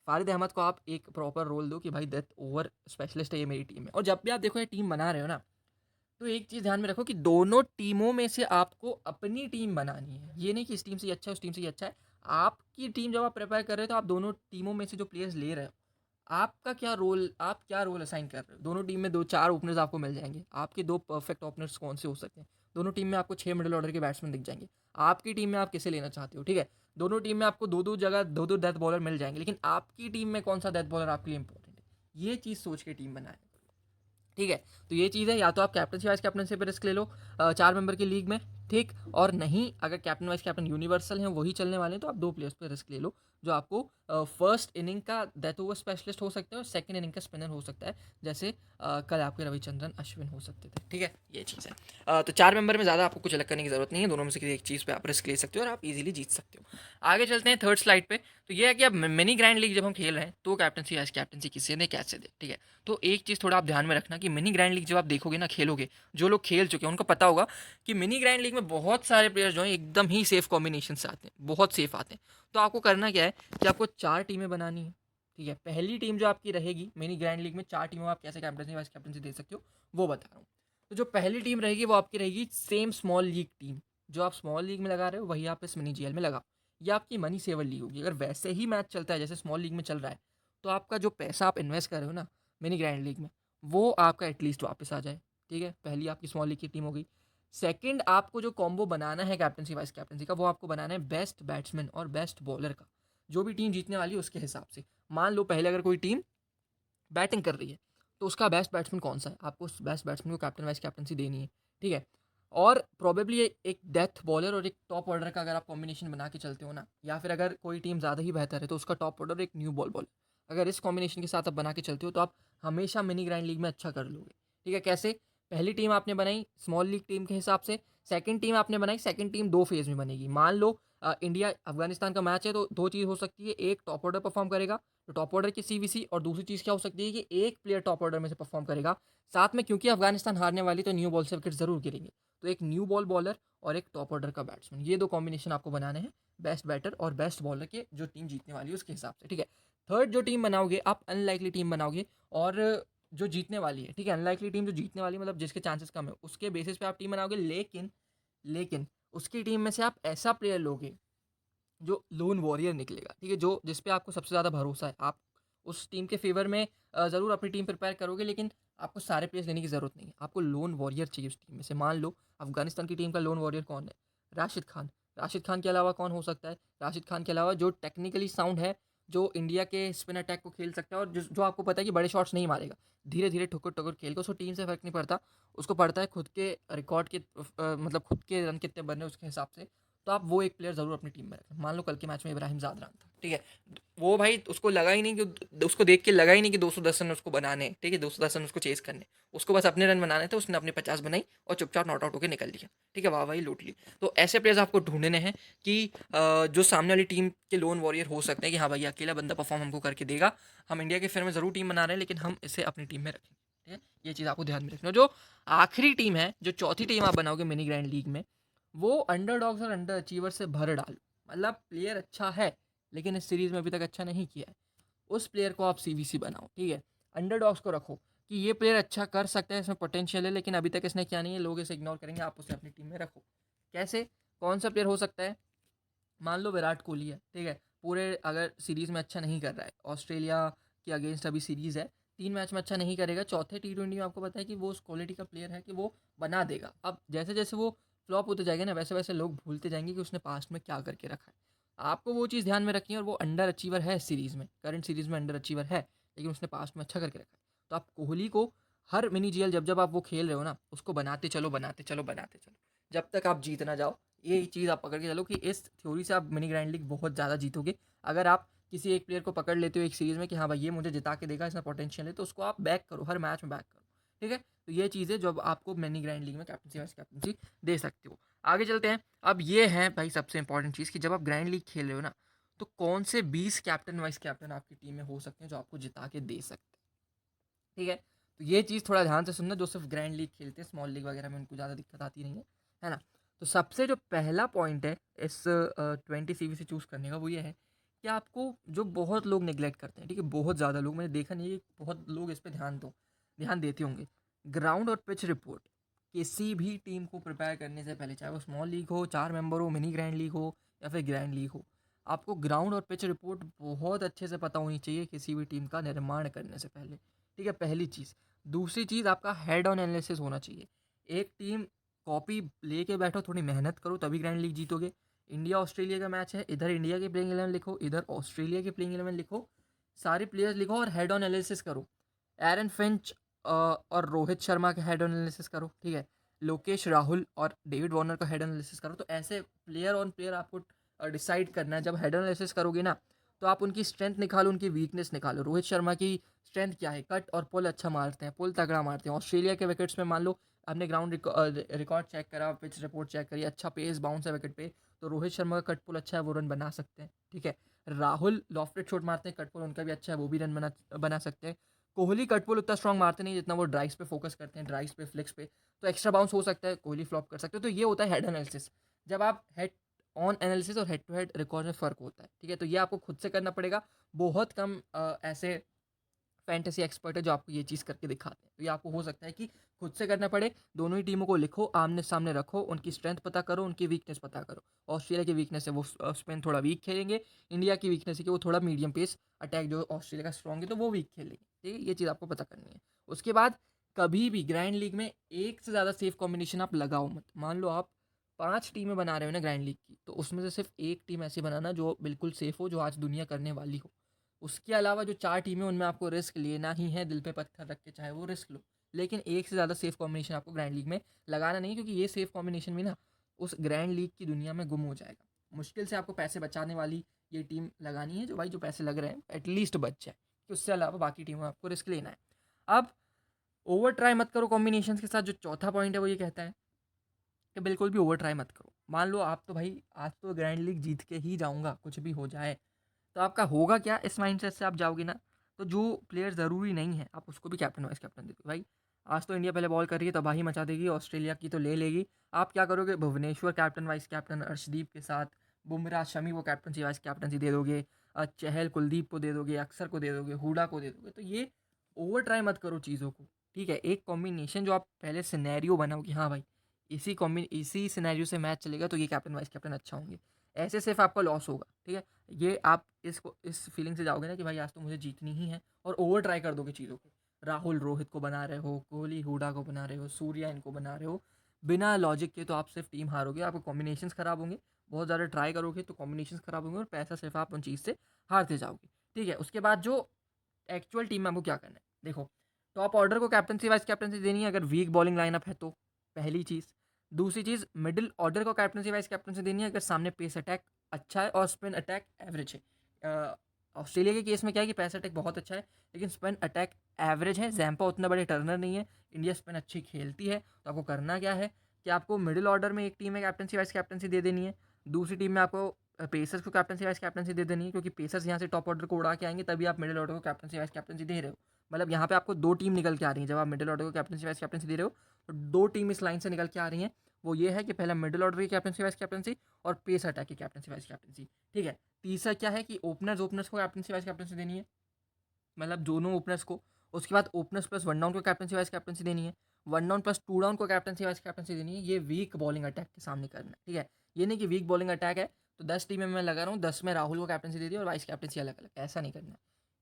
फारिद अहमद को आप एक प्रॉपर रोल दो कि भाई डेथ ओवर स्पेशलिस्ट है ये मेरी टीम में। और जब भी आप देखो ये टीम बना रहे हो ना, तो एक चीज़ ध्यान में रखो कि दोनों टीमों में से आपको अपनी टीम बनानी है। ये नहीं कि इस टीम से ये अच्छा है उस टीम से ये अच्छा है। आपकी टीम जब आप प्रिपेयर कर रहे हो तो आप दोनों टीमों में से जो प्लेयर्स ले रहे हो, आपका क्या रोल, आप क्या रोल असाइन कर रहे हो। दोनों टीम में 2-4 ओपनर्स आपको मिल जाएंगे। आपके 2 परफेक्ट ओपनर्स कौन से हो सकते हैं? दोनों टीम में आपको 6 मिडिल ऑर्डर के बैट्समैन दिख जाएंगे। आपकी टीम में आप किसे लेना चाहते हो, ठीक है? दोनों टीम में आपको 2-2 जगह 2-2 डेथ बॉलर मिल जाएंगे, लेकिन आपकी टीम में कौन सा डेथ बॉलर आपके लिए इंपॉर्टेंट है, ये चीज़ सोच के टीम बनाए, ठीक है? तो ये चीज़ है, या तो आप कैप्टनसी वाइस कैप्टनसी पे रिस्क ले लो 4 मेंबर की लीग में, ठीक? और नहीं, अगर कैप्टन वाइस कैप्टन यूनिवर्सल हैं वही चलने वाले हैं तो आप 2 प्लेयर्स पे रिस्क ले लो। जो आपको फर्स्ट इनिंग का डेथ ओवर स्पेशलिस्ट हो सकते हैं और सेकंड इनिंग का स्पिनर हो सकता है, जैसे कल आपके रविचंद्रन अश्विन हो सकते थे। ठीक है, ये चीज़ है। तो 4 मेंबर में ज़्यादा आपको कुछ अलग करने की ज़रूरत नहीं है, दोनों में से किसी एक चीज़ पे आप रिस्क ले सकते हो और आप इजीली जीत सकते हो। आगे चलते हैं थर्ड स्लाइड पे। तो ये है कि अब मिनी ग्रैंड लीग जब हम खेल रहे हैं तो कैप्टनसी वाइस कैप्टनसी किसे दे कैसे दे। ठीक है, तो एक चीज़ थोड़ा आप ध्यान में रखना कि मिनी ग्रैंड लीग जब आप देखोगे ना, खेलोगे, जो लोग खेल चुके हैं उनको पता होगा कि मिनी ग्रैंड लीग में बहुत सारे प्लेयर्स जो हैं एकदम ही सेफ कॉम्बिनेशन से आते हैं, बहुत सेफ आते हैं। तो आपको करना क्या है कि आपको 4 टीमें बनानी है। ठीक है, पहली टीम जो आपकी रहेगी मिनी ग्रैंड लीग में, 4 टीमों में आप कैसे कैप्टनसी वाइस कैप्टनसी दे सकते हो वो बता रहा हूँ। तो जो पहली टीम रहेगी वो आपकी रहेगी सेम स्मॉल लीग टीम। जो आप स्मॉल लीग में लगा रहे हो वही आप इस मिनी जीएल में लगाओ। ये आपकी मनी सेवर लीग होगी। अगर वैसे ही मैच चलता है जैसे स्मॉल लीग में चल रहा है, तो आपका जो पैसा आप इन्वेस्ट कर रहे हो ना मिनी ग्रैंड लीग में, वो आपका एटलीस्ट वापस आ जाए। ठीक है, पहली आपकी स्मॉल लीग की टीम होगी। सेकंड, आपको जो कॉम्बो बनाना है कैप्टनसी वाइस कैप्टनसी का, वो आपको बनाना है बेस्ट बैट्समैन और बेस्ट बॉलर का। जो भी टीम जीतने वाली है उसके हिसाब से। मान लो पहले अगर कोई टीम बैटिंग कर रही है तो उसका बेस्ट बैट्समैन कौन सा है, आपको उस बेस्ट बैट्समैन को कैप्टन वाइस कैप्टनसी देनी है। ठीक है, और प्रोबेबली एक डेथ बॉलर और एक टॉप ऑर्डर का अगर आप कॉम्बिनेशन बना के चलते हो ना, या फिर अगर कोई टीम ज़्यादा ही बेहतर है तो उसका टॉप ऑर्डर एक न्यू बॉल बॉलर, अगर इस कॉम्बिनेशन के साथ आप बना के चलते हो तो आप हमेशा मिनी ग्रैंड लीग में अच्छा कर लोगे। ठीक है, कैसे? पहली टीम आपने बनाई स्मॉल लीग टीम के हिसाब से, सेकंड टीम आपने बनाई, सेकंड टीम 2 फेज़ में बनेगी। मान लो इंडिया अफ़गानिस्तान का मैच है तो 2 चीज़ हो सकती है, एक टॉप ऑर्डर परफ़ॉर्म करेगा, तो टॉप ऑर्डर की सीवीसी, और दूसरी चीज़ क्या हो सकती है कि एक प्लेयर टॉप ऑर्डर में से परफ़ॉर्म करेगा। साथ में क्योंकि अफ़गानिस्तान हारने वाली तो न्यू बॉल से विकेट ज़रूर गिरेंगे, तो एक न्यू बॉल बॉलर और एक टॉप ऑर्डर का बैट्समैन, ये 2 कॉम्बिनेशन आपको बनाने हैं बेस्ट बैटर और बेस्ट बॉलर के, जो टीम जीतने वाली है उसके हिसाब से। ठीक है, थर्ड जो टीम बनाओगे आप अनलाइकली टीम बनाओगे, और जो जीतने वाली है, ठीक है, अनलाइकली टीम जो जीतने वाली है मतलब जिसके चांसेस कम है, उसके बेसिस पे आप टीम बनाओगे। लेकिन लेकिन उसकी टीम में से आप ऐसा प्लेयर लोगे जो लोन वॉरियर निकलेगा। ठीक है, जो जिस पे आपको सबसे ज़्यादा भरोसा है, आप उस टीम के फेवर में ज़रूर अपनी टीम प्रिपेयर करोगे, लेकिन आपको सारे प्लेयर्स लेने की ज़रूरत नहीं है। आपको लोन वॉरियर चाहिए उस टीम में से। मान लो अफगानिस्तान की टीम का लोन वॉरियर कौन है? राशिद खान। राशिद खान के अलावा कौन हो सकता है? राशिद खान के अलावा जो टेक्निकली साउंड है, जो इंडिया के स्पिन अटैक को खेल सकता है, और जो आपको पता है कि बड़े शॉट्स नहीं मारेगा, धीरे धीरे ठुकर ठुकर खेल के, उसको टीम से फर्क नहीं पड़ता, उसको पड़ता है खुद के रिकॉर्ड के मतलब खुद के रन कितने बनने उसके हिसाब से। तो आप वो एक प्लेयर ज़रूर अपनी टीम में रखें। मान लो कल के मैच में इब्राहिम ज़ादरान था, ठीक है, वो भाई उसको लगा ही नहीं कि उसको देख के लगा ही नहीं कि 210 रन उसको बनाने हैं। ठीक है, 210 रन उसको चेस करने, उसको बस अपने रन बनाने थे। उसने अपने 50 बनाई और चुपचाप नॉट आउट होकर निकल लिया। ठीक है, वाह भाई लूट ली। तो ऐसे प्लेयर्स आपको ढूंढने हैं कि जो सामने वाली टीम के लोन वॉरियर हो सकते हैं कि हाँ भाई अकेला बंदा परफॉर्म हमको करके देगा, हम इंडिया के फेवर में ज़रूर टीम बना रहे हैं लेकिन हम इसे अपनी टीम में रखेंगे। ठीक है, ये चीज़ आपको ध्यान में रखना। जो आखिरी टीम है, जो चौथी टीम आप बनाओगे मिनी ग्रैंड लीग में, वो अंडरडॉग्स और अंडर अचीवर से भर डालो। मतलब प्लेयर अच्छा है लेकिन इस सीरीज़ में अभी तक अच्छा नहीं किया है, उस प्लेयर को आप सीवीसी बनाओ। ठीक है, अंडरडॉग्स को रखो कि ये प्लेयर अच्छा कर सकता है, इसमें पोटेंशियल है, लेकिन अभी तक इसने क्या नहीं है, लोग इसे इग्नोर करेंगे, आप उसे अपनी टीम में रखो। कैसे? कौन सा प्लेयर हो सकता है? मान लो विराट कोहली है, ठीक है, पूरे अगर सीरीज़ में अच्छा नहीं कर रहा है, ऑस्ट्रेलिया के अगेंस्ट अभी सीरीज़ है, 3 मैच में अच्छा नहीं करेगा, चौथे टी20 में आपको पता है कि वो उस क्वालिटी का प्लेयर है कि वो बना देगा। अब जैसे जैसे वो फ्लॉप होते जाएगा ना, वैसे वैसे लोग भूलते जाएंगे कि उसने पास्ट में क्या करके रखा है। आपको वो चीज़ ध्यान में रखनी है, और वो अंडर अचीवर है इस सीरीज़ में, करंट सीरीज़ में अंडर अचीवर है, लेकिन उसने पास्ट में अच्छा करके रखा है। तो आप कोहली को हर मिनी जीएल जब जब आप वो खेल रहे हो ना, उसको बनाते चलो बनाते चलो बनाते चलो, जब तक आप जीत ना जाओ। ये चीज़ आप पकड़ के चलो कि इस थ्योरी से आप मिनी ग्रैंड लीग बहुत ज़्यादा जीतोगे। अगर आप किसी एक प्लेयर को पकड़ लेते हो एक सीरीज़ में कि हाँ भाई ये मुझे जिता के देगा, इसमें पोटेंशियल है, तो उसको आप बैक करो, हर मैच में बैक करो। ठीक है, तो ये चीज़ है जो अब आपको मिनी ग्रैंड लीग में कैप्टनसी वाइस कैप्टनसी दे सकते हो। आगे चलते हैं। अब ये है भाई सबसे इंपॉर्टेंट चीज़ कि जब आप ग्रैंड लीग खेल रहे हो ना, तो कौन से 20 कैप्टन वाइस कैप्टन आपकी टीम में हो सकते हैं जो आपको जिता के दे सकते हैं। ठीक है, तो ये चीज़ थोड़ा ध्यान से सुनना, जो सिर्फ ग्रैंड लीग खेलते हैं, स्मॉल लीग वगैरह में उनको ज़्यादा दिक्कत आती नहीं है ना। तो सबसे जो पहला पॉइंट है इस 20 सीवी से चूज़ करने का, वो ये है कि आपको, जो बहुत लोग निगलेक्ट करते हैं, ठीक है, बहुत ज़्यादा लोग, मैंने देखा नहीं है, बहुत लोग इस पर ध्यान देते होंगे, ग्राउंड और पिच रिपोर्ट किसी भी टीम को प्रिपेयर करने से पहले, चाहे वो स्मॉल लीग हो, 4 मेंबर हो, मिनी ग्रैंड लीग हो या फिर ग्रैंड लीग हो, आपको ग्राउंड और पिच रिपोर्ट बहुत अच्छे से पता होनी चाहिए किसी भी टीम का निर्माण करने से पहले। ठीक है, पहली चीज़। दूसरी चीज़, आपका हेड ऑन एनालिसिस होना चाहिए। एक टीम कॉपी लेके बैठो, थोड़ी मेहनत करो, तभी ग्रैंड लीग जीतोगे। इंडिया ऑस्ट्रेलिया का मैच है, इधर इंडिया के प्लेइंग 11 लिखो, इधर ऑस्ट्रेलिया के प्लेइंग 11 लिखो, सारे प्लेयर्स लिखो और हेड ऑन एनालिसिस करो। एरन फिंच और रोहित शर्मा का हेड ऑन एनालिसिस करो। ठीक है, लोकेश राहुल और डेविड वार्नर का हेड ऑन एनालिसिस करो। तो ऐसे प्लेयर ऑन प्लेयर आपको डिसाइड करना है। जब हेड ऑन एनालिसिस करोगे ना, तो आप उनकी स्ट्रेंथ निकालो, उनकी वीकनेस निकालो। रोहित शर्मा की स्ट्रेंथ क्या है? कट और पुल अच्छा मारते हैं, पुल तगड़ा मारते हैं। ऑस्ट्रेलिया के विकेट्स में मान लो आपने ग्राउंड रिकॉर्ड चेक करा, पिच रिपोर्ट चेक करी, अच्छा पेस बाउंस है विकेट पे, तो रोहित शर्मा का कट पुल अच्छा है, वो रन बना सकते हैं। ठीक है, राहुल लॉफ्टेड शॉट मारते हैं, कट पुल उनका भी अच्छा है, वो भी रन बना सकते हैं। कोहली कट पुल उतना स्ट्रॉन्ग मारते नहीं जितना वो ड्राइव्स पे फोकस करते हैं, ड्राइव्स पे, फ्लिक्स पे, तो एक्स्ट्रा बाउंस हो सकता है, कोहली फ्लॉप कर सकते हो। तो ये होता है हेड एनालिसिस। जब आप हेड ऑन एनालिसिस और हेड टू हेड रिकॉर्ड में फ़र्क होता है। ठीक है, तो ये आपको खुद से करना पड़ेगा। बहुत कम ऐसे फैंटेसी एक्सपर्ट है जो आपको ये चीज़ करके दिखाते हैं। तो ये आपको हो सकता है कि खुद से करना पड़े। दोनों ही टीमों को लिखो, आमने सामने रखो, उनकी स्ट्रेंथ पता करो, उनकी वीकनेस पता करो। ऑस्ट्रेलिया की वीकनेस है वो स्पिन थोड़ा वीक खेलेंगे, इंडिया की वीकनेस है कि वो थोड़ा मीडियम पेस अटैक, जो ऑस्ट्रेलिया का स्ट्रॉन्ग है तो वो वीक खेलेंगे। ठीक है, ये चीज़ आपको पता करनी है। उसके बाद कभी भी ग्रैंड लीग में एक से ज़्यादा सेफ कॉम्बिनेशन आप लगाओ मत। मान लो आप 5 टीमें बना रहे हो ना ग्रैंड लीग की, तो उसमें से सिर्फ एक टीम ऐसी बनाना जो बिल्कुल सेफ हो, जो आज दुनिया करने वाली हो। उसके अलावा जो 4 टीमें, उनमें आपको रिस्क लेना ही है, दिल पे पत्थर रख के चाहे वो रिस्क लो। लेकिन एक से ज़्यादा सेफ कॉम्बिनेशन आपको ग्रैंड लीग में लगाना नहीं है, क्योंकि ये सेफ कॉम्बिनेशन भी ना उस ग्रैंड लीग की दुनिया में गुम हो जाएगा। मुश्किल से आपको पैसे बचाने वाली ये टीम लगानी है, जो भाई जो पैसे लग रहे हैं एटलीस्ट बच जाए, कि उससे अलावा बाकी टीमों में आपको रिस्क लेना है। अब ओवर ट्राई मत करो कॉम्बिनेशन के साथ। जो चौथा पॉइंट है वो ये कहता है कि बिल्कुल भी ओवर ट्राई मत करो। मान लो आप तो भाई आज तो ग्रैंड लीग जीत के ही जाऊँगा, कुछ भी हो जाए, तो आपका होगा क्या? इस माइंडसेट से आप जाओगे ना, तो जो प्लेयर ज़रूरी नहीं है आप उसको भी कैप्टन वाइस कैप्टन दे दो। भाई आज तो इंडिया पहले बॉल कर रही है, तबाही मचा देगी, ऑस्ट्रेलिया की तो ले लेगी। आप क्या करोगे? Bhuvneshwar captain vice captain Arshdeep के साथ, बुमराह शमी को कैप्टनसी वाइस कैप्टनसी दे दोगे, चहल कुलदीप को दे दोगे, अक्सर को दे दोगे, हुडा को दे दोगे। तो ये ओवर ट्राई मत करो चीज़ों को। ठीक है, एक कॉम्बिनेशन जो आप पहले सिनेरियो बनाओ कि हाँ भाई इसी सिनेरियो से मैच चलेगा तो ये कैप्टन वाइस कैप्टन अच्छा होंगे। ऐसे सिर्फ आपका लॉस होगा। ठीक है, ये आप इस फीलिंग से जाओगे ना कि भाई आज तो मुझे जीतनी ही है, और ओवर ट्राई कर दोगे चीज़ों को। राहुल रोहित को बना रहे हो, कोहली हुडा को बना रहे हो, सूर्या इनको बना रहे हो, बिना लॉजिक के, तो आप सिर्फ टीम हारोगे, आपके कॉम्बिनेशंस खराब होंगे। बहुत ज़्यादा ट्राई करोगे तो कॉम्बिनेशंस खराब होंगे, और पैसा सिर्फ आप उन चीज़ से हारते जाओगे। ठीक है, उसके बाद जो एक्चुअल टीम में आपको क्या करना है, देखो, टॉप ऑर्डर को कैप्टनसी वाइस कैप्टनसी देनी है अगर वीक बॉलिंग लाइनअप है तो, पहली चीज़। दूसरी चीज़, मिडिल ऑर्डर को कैप्टनसी वाइस कैप्टनसी देनी है अगर सामने पेस अटैक अच्छा है और स्पिन अटैक एवरेज है। ऑस्ट्रेलिया के केस में क्या है कि पेस अटैक बहुत अच्छा है, लेकिन स्पिन अटैक एवरेज है। जैम्पा उतना बड़े टर्नर नहीं है, इंडिया स्पिन अच्छी खेलती है। तो आपको करना क्या है कि आपको मिडिल ऑर्डर में एक टीम में कैप्टनसी वाइस कैप्टनसी दे देनी है, दूसरी टीम में आपको पेसर्स को कैप्टनसी वाइस कैप्टनसी दे देनी है, क्योंकि पेसर्स यहाँ से टॉप ऑर्डर को उड़ा के आएंगे, तभी आप मिडिल ऑर्डर को कैप्टनसी वाइस कैप्टनसी दे रहे हो। मतलब यहाँ पे आपको 2 टीम निकल के आ रही है। जब आप मिडिल ऑर्डर को कैप्टनसी वाइस कैप्टनसी दे रहे हो, तो 2 टीम इस लाइन से निकल के आ रही हैं। वो ये है कि पहला मिडिल ऑर्डर की कैप्टनसी वाइस कैप्टनसी, और पेस अटैक की कैप्टनसी वाइस कैप्टनसी। ठीक है, तीसरा क्या है कि ओपनर्स को कैप्टनसी वाइस कैप्टनसी देनी है, मतलब दोनों ओपनर्स को। उसके बाद ओपनर्स प्लस वन डाउन को कैप्टनसी वाइस कैप्टनसी देनी है, one down plus two down को कैप्टनसी वाइस कैप्टनसी देनी है। ये वीक बॉलिंग अटैक के सामने करना है। ठीक है, ये नहीं कि वीक बॉलिंग अटैक है तो 10 टीमें मैं लगा रहा हूँ, 10 में राहुल को कैप्टनसी दे दी और वाइस कैप्टनसी अलग अलग, ऐसा नहीं करना है।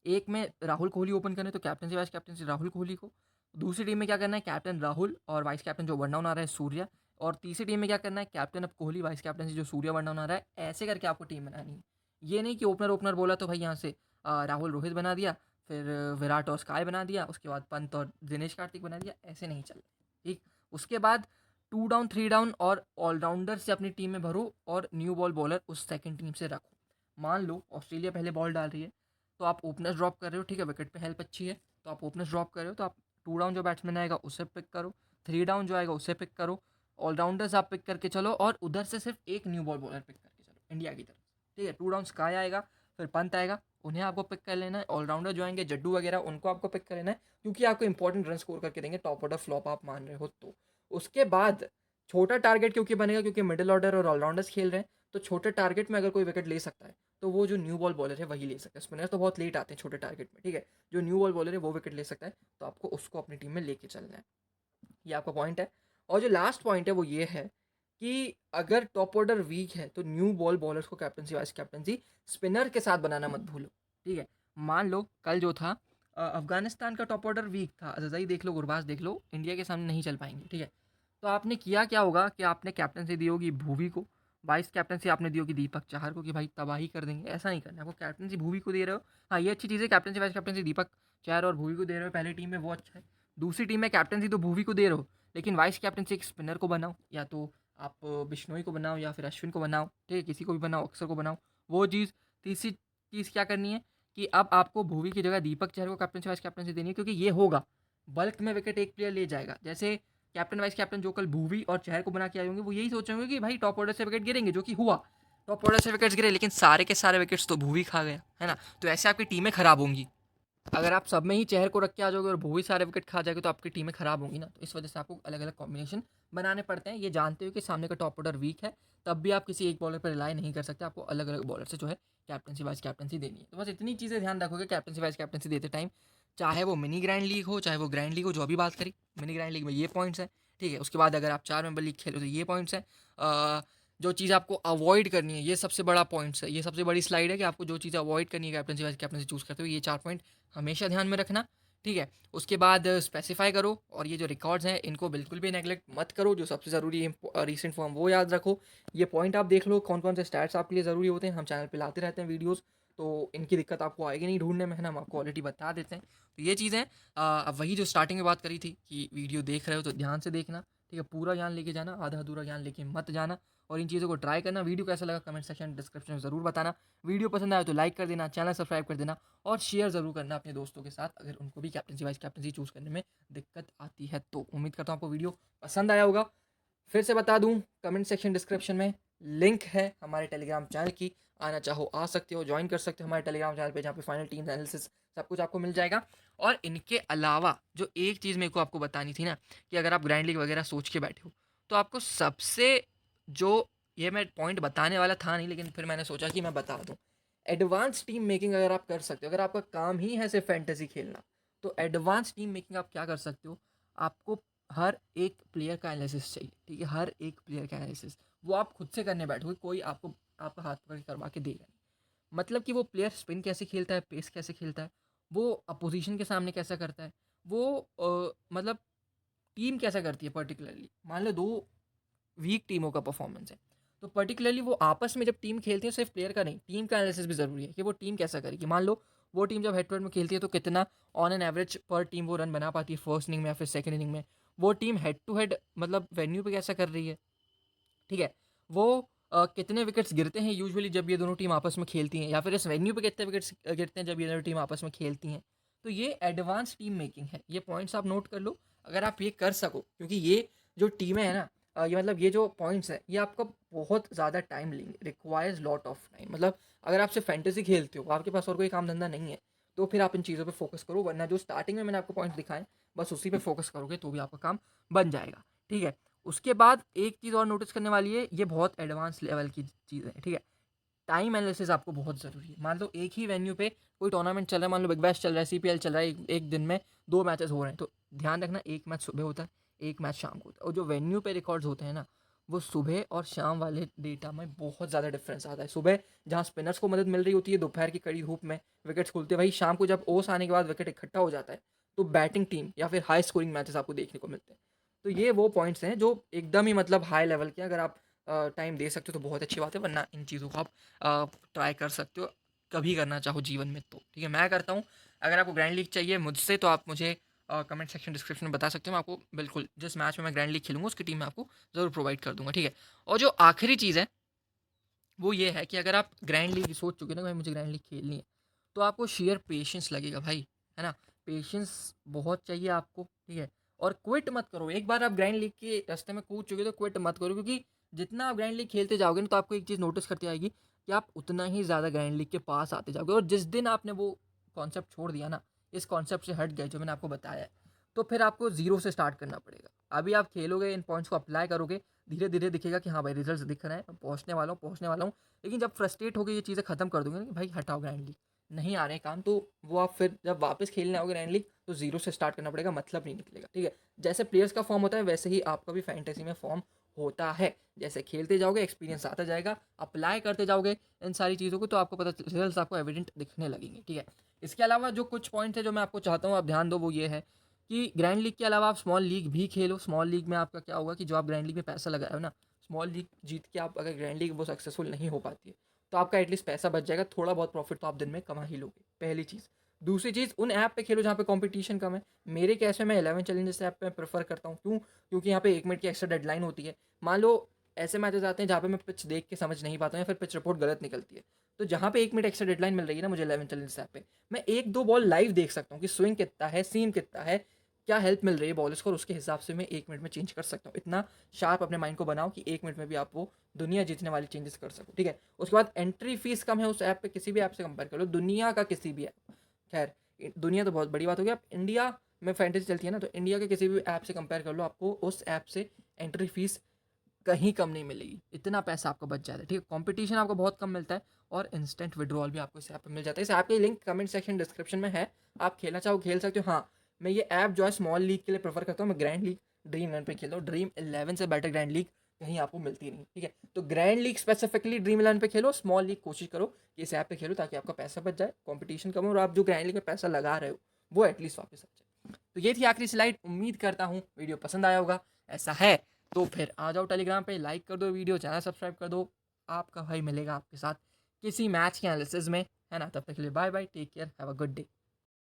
एक में राहुल कोहली ओपन करें तो captaincy vice captaincy Rahul Kohli को। दूसरी टीम में क्या करना है, कैप्टन राहुल और वाइस कैप्टन जो वन डाउन आ रहा है सूर्या। और तीसरी टीम में क्या करना है, कैप्टन अब कोहली, वाइस कैप्टनसी जो सूर्या वन डाउन आ रहा है। ऐसे करके आपको टीम बनानी है। ये नहीं कि ओपनर ओपनर बोला तो भाई यहाँ से राहुल रोहित बना दिया, फिर विराट और स्काई बना दिया, उसके बाद पंत और दिनेश कार्तिक बना दिया, ऐसे नहीं चल रहा। ठीक, उसके बाद 2 डाउन 3 डाउन और ऑलराउंडर से अपनी टीम में भरो, और न्यू बॉल बॉलर उस सेकंड टीम से रखो। मान लो ऑस्ट्रेलिया पहले बॉल डाल रही है, तो आप ओपनर्स ड्रॉप कर रहे हो। ठीक है, विकेट पे हेल्प अच्छी है तो आप ओपनर्स ड्रॉप कर रहे हो, तो आप 2 डाउन जो बैट्समैन आएगा उसे पिक करो, 3 डाउन जो आएगा उसे पिक करो, ऑलराउंडर्स आप पिक करके चलो, और उधर से सिर्फ एक न्यू बॉल बॉलर पिक करके चलो इंडिया की तरफ। ठीक है, 2 डाउन स्काई आएगा, फिर पंत आएगा, उन्हें आपको पिक कर लेना है। ऑलराउंडर जो आएंगे जड्डू वगैरह, उनको आपको पिक कर लेना है, क्योंकि आपको इंपॉर्टेंट रन स्कोर करके देंगे, टॉप ऑर्डर फ्लॉप आप मान रहे हो तो। उसके बाद छोटा टारगेट क्योंकि बनेगा, क्योंकि मिडिल ऑर्डर और ऑलराउंडर्स खेल रहे हैं, तो छोटे टारगेट में अगर कोई विकेट ले सकता है तो वो जो न्यू बॉल बॉलर है वही ले सकता है। स्पिनर तो बहुत लेट आते हैं छोटे टारगेट में। ठीक है, जो न्यू बॉल बॉलर है वो विकेट ले सकता है, तो आपको उसको अपनी टीम में लेके चलना है। ये आपका पॉइंट है। और जो लास्ट पॉइंट है वो ये है कि अगर टॉप ऑर्डर वीक है तो न्यू बॉल बॉलर्स को कैप्टनसी वाइस कैप्टनसी स्पिनर के साथ बनाना मत भूलो। ठीक है, मान लो कल जो था अफगानिस्तान का टॉप ऑर्डर वीक था, अजहई देख लो, गुरबाज देख लो, इंडिया के सामने नहीं चल पाएंगे। ठीक है, तो आपने किया क्या होगा कि आपने कैप्टनसी दी होगी भुवी को, वाइस कैप्टनसी आपने दी होगी दीपक चाहर को कि भाई तबाही कर देंगे। ऐसा नहीं करना, आपको कैप्टनसी भुवी को दे रहे हो। हाँ, ये अच्छी चीज़ है, captaincy vice captaincy Deepak Chahar और भुवी को दे रहे हो पहली टीम में, वो अच्छा है। दूसरी टीम में कैप्टनसी तो भुवी को दे रहे हो, लेकिन वाइस कैप्टनसी एक स्पिनर को बनाओ, या तो आप बिश्नोई को बनाओ या फिर अश्विन को बनाओ। ठीक है, किसी को भी बनाओ, अक्सर को बनाओ, वो चीज़। तीसरी चीज़ क्या करनी है कि अब आपको भुवी की जगह दीपक चहर को कैप्टनसी वाइस कैप्टनसी देनी है, क्योंकि ये होगा बल्क में विकेट एक प्लेयर ले जाएगा। जैसे कैप्टन वाइस कैप्टन जो कल भुवी और चहर को बना के आए होंगे वो यही सोच रहे होंगे कि भाई टॉप ऑर्डर से विकेट गिरेंगे, जो कि हुआ, टॉप ऑर्डर से विकेट्स गिरे, लेकिन सारे के सारे विकेट्स तो भुवी खा गया, है ना। तो ऐसे आपकी टीमें खराब होंगी। अगर आप सब में ही चहर को रख के आ जाओगे और भुवी सारे विकेट खा जाएगा तो आपकी टीमें खराब होंगी ना। तो इस वजह से आपको अलग अलग कॉम्बिनेशन बनाने पड़ते हैं। ये जानते हो कि सामने का टॉप ऑर्डर वीक है, तब भी आप किसी एक बॉलर पर रिलाई नहीं कर सकते, आपको अलग अलग बॉलर से जो है कैप्टनसी वाइस कैप्टनसी देनी है। तो बस इतनी चीज़ें ध्यान रखोगे कैप्टनसी वाइस कैप्टनसी देते टाइम, चाहे वो मिनी ग्रैंड लीग हो चाहे वो ग्रैंड लीग हो। जो अभी बात करी मिनी ग्रैंड लीग में ये पॉइंट्स हैं, ठीक है। उसके बाद अगर आप 4 मेंबर लीग खेलो तो ये पॉइंट्स हैं। जो चीज़ आपको अवॉइड करनी है, ये सबसे बड़ा पॉइंट्स है, ये सबसे बड़ी स्लाइड है कि आपको जो चीज़ अवॉइड करनी है कैप्टनसी वाइस कैप्टनसी चूज़ करते हुए, ये 4 पॉइंट हमेशा ध्यान में रखना, ठीक है। उसके बाद स्पेसिफाई करो, और ये जो रिकॉर्ड्स हैं इनको बिल्कुल भी नेगलेक्ट मत करो। जो सबसे ज़रूरी है रीसेंट फॉर्म वो याद रखो। ये पॉइंट आप देख लो कौन कौन से स्टैट्स आपके लिए ज़रूरी होते हैं। हम चैनल पे लाते रहते हैं वीडियोस, तो इनकी दिक्कत आपको आएगी नहीं ढूंढने में, है ना। हम आपको ऑलरेडी बता देते हैं। तो ये चीज़ें अब वही जो स्टार्टिंग में बात करी थी कि वीडियो देख रहे हो तो ध्यान से देखना, ठीक है। पूरा ज्ञान लेके जाना, आधा अधूरा ज्ञान लेके मत जाना, और इन चीज़ों को ट्राई करना। वीडियो कैसा लगा कमेंट सेक्शन डिस्क्रिप्शन में ज़रूर बताना। वीडियो पसंद आया तो लाइक कर देना, चैनल सब्सक्राइब कर देना, और शेयर ज़रूर करना अपने दोस्तों के साथ अगर उनको भी कैप्टनसी वाइस कैप्टनसी चूज़ करने में दिक्कत आती है। तो उम्मीद करता हूँ आपको वीडियो पसंद आया होगा। फिर से बता दूं, कमेंट सेक्शन डिस्क्रिप्शन में लिंक है हमारे टेलीग्राम चैनल की, आना चाहो आ सकते हो, ज्वाइन कर सकते हो हमारे टेलीग्राम चैनल पे, जहाँ पे फाइनल टीम एनालिसिस सब कुछ आपको मिल जाएगा। और इनके अलावा जो एक चीज़ मेरे को आपको बतानी थी ना, कि अगर आप ग्रैंड लीग वगैरह सोच के बैठे हो तो आपको सबसे जो, ये मैं पॉइंट बताने वाला था नहीं लेकिन फिर मैंने सोचा कि मैं बता दूं, एडवांस टीम मेकिंग अगर आप कर सकते हो, अगर आपका काम ही है सिर्फ फैंटेसी खेलना, तो एडवांस टीम मेकिंग आप क्या कर सकते हो, आपको हर एक प्लेयर का एनालिसिस चाहिए, ठीक है। हर एक प्लेयर का एनालिसिस वो आप खुद से करने बैठोगे, कोई आपको आपका हाथ पकड़ के करवा के देगा नहीं। मतलब कि वो प्लेयर स्पिन कैसे खेलता है, पेस कैसे खेलता है, वो अपोजिशन के सामने कैसा करता है, वो मतलब टीम कैसा करती है। पर्टिकुलरली मान लो दो वीक टीमों का परफॉर्मेंस है, तो पर्टिकुलरली वो आपस में जब टीम खेलती है, सिर्फ प्लेयर का नहीं, टीम का एनालिसिस भी ज़रूरी है कि वो टीम कैसा करेगी। मान लो वो टीम जब हेड टू हेड में खेलती है तो कितना ऑन एन एवरेज पर टीम वो रन बना पाती है फर्स्ट इनिंग में या फिर सेकंड इनिंग में। वो टीम हेड टू हेड मतलब वेन्यू पे कैसा कर रही है, ठीक है। वो कितने विकेट्स गिरते हैं यूजुअली जब ये दोनों टीम आपस में खेलती हैं, या फिर इस वेन्यू पे कितने विकेट्स गिरते हैं जब ये दोनों टीम आपस में खेलती हैं। तो ये एडवांस टीम मेकिंग है, ये पॉइंट्स आप नोट कर लो। अगर आप ये कर सको, क्योंकि ये जो टीमें हैं ना, ये मतलब ये जो पॉइंट्स हैं ये आपका बहुत ज़्यादा टाइम लेंगे, रिक्वायर्स लॉट ऑफ टाइम। मतलब अगर आप सिर्फ फैंटेसी खेलते हो, आपके पास और कोई काम धंधा नहीं है, तो फिर आप इन चीज़ों पे फोकस करो, वरना जो स्टार्टिंग में मैंने आपको पॉइंट्स दिखाए बस उसी पे फोकस करोगे तो भी आपका काम बन जाएगा, ठीक है। उसके बाद एक चीज़ और नोटिस करने वाली है, ये बहुत एडवांस लेवल की चीज़ है, ठीक है। टाइम एनालिसिस आपको बहुत ज़रूरी है। मान लो एक ही वेन्यू पे कोई टूर्नामेंट चल रहा है, मान लो बिग बैश चल रहा है, सीपीएल चल रहा है, एक दिन में 2 मैचेस हो रहे हैं, तो ध्यान रखना एक मैच सुबह होता है, एक मैच शाम को होता है। और जो वेन्यू पे रिकॉर्ड्स होते हैं ना, वो सुबह और शाम वाले डेटा में बहुत ज़्यादा डिफरेंस आता है। सुबह जहाँ स्पिनर्स को मदद मिल रही होती है दोपहर की कड़ी धूप में विकेट्स खुलते हैं, वही शाम को जब ओस आने के बाद विकेट इकट्ठा हो जाता है, तो बैटिंग टीम या फिर हाई स्कोरिंग मैचेस आपको देखने को मिलते हैं। तो ये वो पॉइंट्स हैं जो एकदम ही मतलब हाई लेवल के, अगर आप टाइम दे सकते हो तो बहुत अच्छी बात है, वरना इन चीज़ों को आप ट्राई कर सकते हो कभी करना चाहो जीवन में तो, ठीक है। मैं करता हूँ। अगर आपको ग्रैंड लीग चाहिए मुझसे तो आप मुझे कमेंट सेक्शन डिस्क्रिप्शन में बता सकते हो, मैं आपको बिल्कुल जिस मैच में मैं ग्रैंड लीग खेलूंगा उसकी टीम मैं आपको ज़रूर प्रोवाइड कर दूंगा, ठीक है। और जो आखिरी चीज़ है वो ये है कि अगर आप ग्रैंड लीग सोच चुके ना भाई मुझे ग्रैंड लीग खेलनी है, तो आपको शेयर पेशेंस लगेगा भाई, है ना। पेशेंस बहुत चाहिए आपको, ठीक है। और क्विट मत करो, एक बार आप ग्रैंड लीग के रास्ते में कूद चुके तो क्विट मत करो, क्योंकि जितना आप ग्रैंड लीग खेलते जाओगे ना तो आपको एक चीज़ नोटिस करती आएगी कि आप उतना ही ज़्यादा ग्रैंड लीग के पास आते जाओगे। और जिस दिन आपने वो कॉन्सेप्ट छोड़ दिया ना, इस कॉन्सेप्ट से हट गए जो मैंने आपको बताया है, तो फिर आपको ज़ीरो से स्टार्ट करना पड़ेगा। अभी आप खेलोगे, इन पॉइंट्स को अप्लाई करोगे, धीरे धीरे दिखेगा कि हाँ भाई रिजल्ट दिख रहे हैं, पहुँचने वाला हूँ पहुँचने वाला हूँ। लेकिन जब फ्रस्ट्रेट होकर ये चीज़ें खत्म कर दोगे ना कि भाई हटाओ ग्रैंड लीग, नहीं आ रहे काम, तो वो आप फिर जब वापस खेलने आओगे ग्रैंड लीग तो जीरो से स्टार्ट करना पड़ेगा, मतलब नहीं निकलेगा, ठीक है। जैसे प्लेयर्स का फॉर्म होता है वैसे ही आपका भी फैंटेसी में फॉर्म होता है। जैसे खेलते जाओगे एक्सपीरियंस आता जाएगा, अप्लाई करते जाओगे इन सारी चीज़ों को, तो आपको पता रिजल्ट आपको एविडेंट दिखने लगेंगे, ठीक है। इसके अलावा जो कुछ पॉइंट है जो मैं आपको चाहता हूँ आप ध्यान दो, वो ये है कि ग्रैंड लीग के अलावा आप स्मॉल लीग भी खेलो। स्मॉल लीग में आपका क्या होगा कि जो आप ग्रैंड लीग में पैसा लगाए हो ना, स्मॉल लीग जीत के आप अगर ग्रैंड लीग वो सक्सेसफुल नहीं हो पाती है तो आपका एटलीस्ट पैसा बच जाएगा, थोड़ा बहुत प्रॉफिट तो आप दिन में कमा ही लोगे, पहली चीज़। दूसरी चीज़, उन ऐप पे खेलो जहाँ पे कंपटीशन कम है। मेरे केस में मैं 11 चैलेंजर्स ऐप पे प्रेफर करता हूँ, क्यों? क्योंकि यहाँ पे 1 मिनट की एक्स्ट्रा डेडलाइन होती है। मान लो ऐसे मैचेस आते हैं जहाँ पे मैं पिच देख के समझ नहीं पाता हूँ या फिर पिच रिपोर्ट गलत निकलती है। तो जहाँ पे 1 मिनट एक्स्ट्रा डेडलाइन मिल रही है ना मुझे 11 चैलेंज ऐप पे, मैं 1-2 बॉल लाइव देख सकता हूँ कि स्विंग कितना है, सीम कितना है, क्या हेल्प मिल रही है बॉलर्स को, और उसके हिसाब से मैं 1 मिनट में चेंज कर सकता हूँ। इतना शार्प अपने माइंड को बनाओ कि 1 मिनट में भी आप वो दुनिया जीतने वाली चेंजेस कर सको, ठीक है। उसके बाद एंट्री फीस कम है उस ऐप पे, किसी भी ऐप से कंपेयर कर लो, दुनिया का किसी भी ऐप, खैर दुनिया तो बहुत बड़ी बात हो गई, आप इंडिया में फैंटेसी चलती है ना, तो इंडिया के किसी भी ऐप से कंपेयर कर लो, आपको उस ऐप से एंट्री फीस कहीं कम नहीं मिलेगी, इतना पैसा आपको बच जाता है, ठीक है। कंपटीशन आपको बहुत कम मिलता है और इंस्टेंट विड्रॉल भी आपको इस ऐप पे मिल जाता है। इस ऐप की लिंक कमेंट सेक्शन डिस्क्रिप्शन में है, आप खेलना चाहो खेल सकते हो। हाँ, मैं ये ऐप जो है स्मॉल लीग के लिए प्रेफर करता हूँ, मैं ग्रैंड लीग ड्रीम 11 पे खेलता हूँ, ड्रीम 11 से बेटर ग्रैंड लीग कहीं आपको मिलती नहीं, ठीक है। तो ग्रैंड लीग स्पेसिफिकली ड्रीम 11 पे खेलो, स्मॉल लीग कोशिश करो कि इस ऐप पे खेलो ताकि आपका पैसा बच जाए, कंपटीशन कम हो और आप जो ग्रैंड लीग में पैसा लगा रहे हो वो एटलीस्ट वापस आ जाए। तो ये थी आखिरी स्लाइड, उम्मीद करता हूँ वीडियो पसंद आया होगा। ऐसा है तो फिर आ जाओ टेलीग्राम पे, लाइक कर दो वीडियो, चैनल सब्सक्राइब कर दो। आपका भाई मिलेगा आपके साथ किसी मैच के एनालिसिस में, है ना। तब तक के लिए bye bye, take care, have a good day.